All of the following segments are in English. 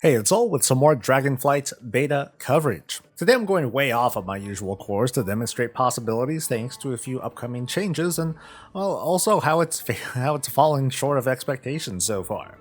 Hey, it's all with some more Dragonflight beta coverage. Today I'm going way off of my usual course to demonstrate possibilities thanks to a few upcoming changes and, well, also how it's falling short of expectations so far.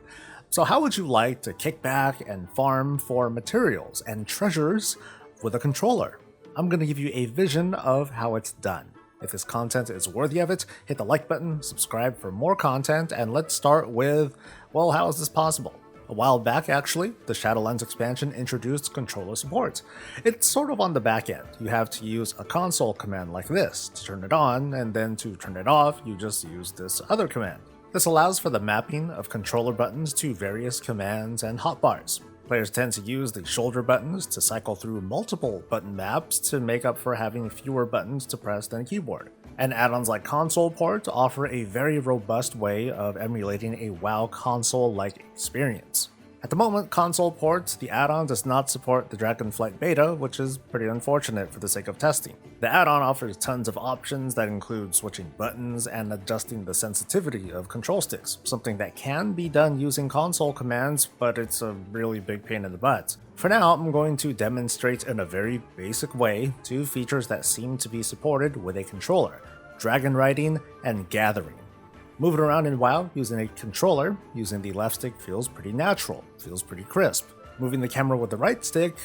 So how would you like to kick back and farm for materials and treasures with a controller? I'm going to give you a vision of how it's done. If this content is worthy of it, hit the like button, subscribe for more content, and let's start with, well, how is this possible? A while back, actually, the Shadowlands expansion introduced controller support. It's sort of on the back end. You have to use a console command like this to turn it on, and then to turn it off, you just use this other command. This allows for the mapping of controller buttons to various commands and hotbars. Players tend to use the shoulder buttons to cycle through multiple button maps to make up for having fewer buttons to press than a keyboard. And add-ons like Console Port offer a very robust way of emulating a WoW console-like experience. At the moment, Console Port, the add-on, does not support the Dragonflight beta, which is pretty unfortunate for the sake of testing. The add-on offers tons of options that include switching buttons and adjusting the sensitivity of control sticks, something that can be done using console commands, but it's a really big pain in the butt. For now, I'm going to demonstrate in a very basic way two features that seem to be supported with a controller: dragon riding and gathering. Moving around in WoW using a controller, using the left stick feels pretty natural, feels pretty crisp. Moving the camera with the right stick,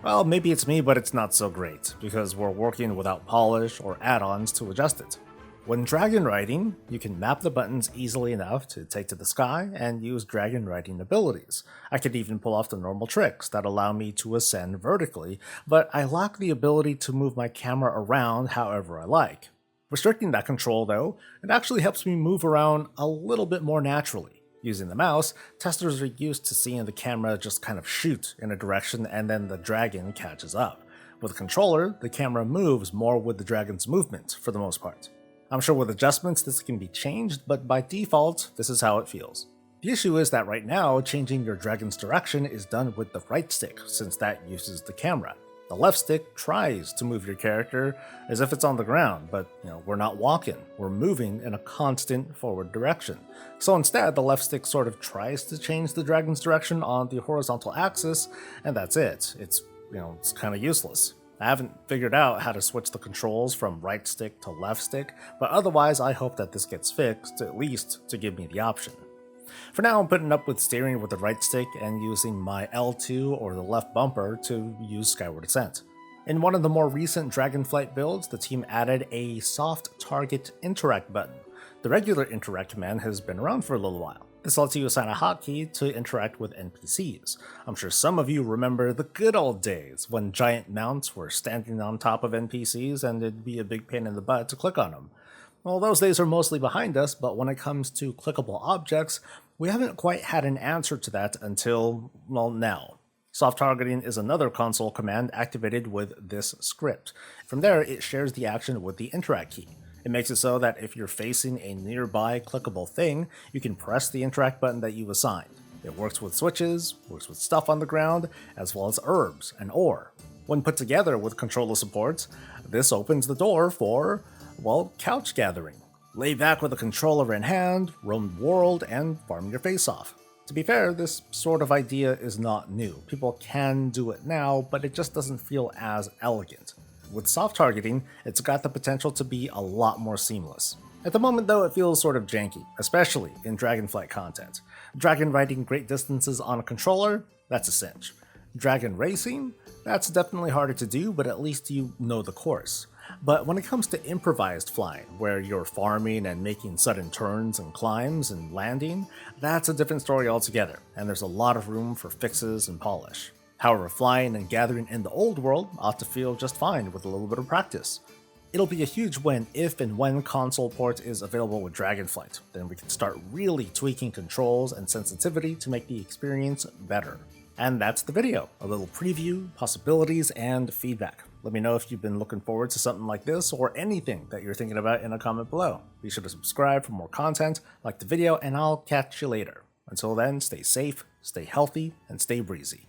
well, maybe it's me, but it's not so great, because we're working without polish or add-ons to adjust it. When dragon riding, you can map the buttons easily enough to take to the sky and use dragon riding abilities. I could even pull off the normal tricks that allow me to ascend vertically, but I lack the ability to move my camera around however I like. Restricting that control, though, it actually helps me move around a little bit more naturally. Using the mouse, testers are used to seeing the camera just kind of shoot in a direction and then the dragon catches up. With a controller, the camera moves more with the dragon's movement for the most part. I'm sure with adjustments this can be changed, but by default, this is how it feels. The issue is that right now, changing your dragon's direction is done with the right stick, since that uses the camera. The left stick tries to move your character as if it's on the ground, but we're not walking, we're moving in a constant forward direction. So instead, the left stick sort of tries to change the dragon's direction on the horizontal axis, and that's it. It's kind of useless. I haven't figured out how to switch the controls from right stick to left stick, but otherwise I hope that this gets fixed, at least to give me the option. For now, I'm putting up with steering with the right stick and using my L2 or the left bumper to use Skyward Ascent. In one of the more recent Dragonflight builds, the team added a soft target interact button. The regular interact command has been around for a little while. This lets you assign a hotkey to interact with NPCs. I'm sure some of you remember the good old days when giant mounts were standing on top of NPCs and it'd be a big pain in the butt to click on them. Well, those days are mostly behind us, but when it comes to clickable objects, we haven't quite had an answer to that until, well, now. Soft targeting is another console command activated with this script. From there, it shares the action with the interact key. It makes it so that if you're facing a nearby clickable thing, you can press the interact button that you assigned. It works with switches, works with stuff on the ground, as well as herbs and ore. When put together with controller support, this opens the door for, well, couch gathering. Lay back with a controller in hand, roam the world, and farm your face off. To be fair, this sort of idea is not new. People can do it now, but it just doesn't feel as elegant. With soft targeting, it's got the potential to be a lot more seamless. At the moment though, it feels sort of janky, especially in Dragonflight content. Dragon riding great distances on a controller, that's a cinch. Dragon racing? That's definitely harder to do, but at least you know the course. But when it comes to improvised flying, where you're farming and making sudden turns and climbs and landing, that's a different story altogether, and there's a lot of room for fixes and polish. However, flying and gathering in the old world ought to feel just fine with a little bit of practice. It'll be a huge win if and when console port is available with Dragonflight. Then we can start really tweaking controls and sensitivity to make the experience better. And that's the video, a little preview, possibilities, and feedback. Let me know if you've been looking forward to something like this or anything that you're thinking about in a comment below. Be sure to subscribe for more content, like the video, and I'll catch you later. Until then, stay safe, stay healthy, and stay breezy.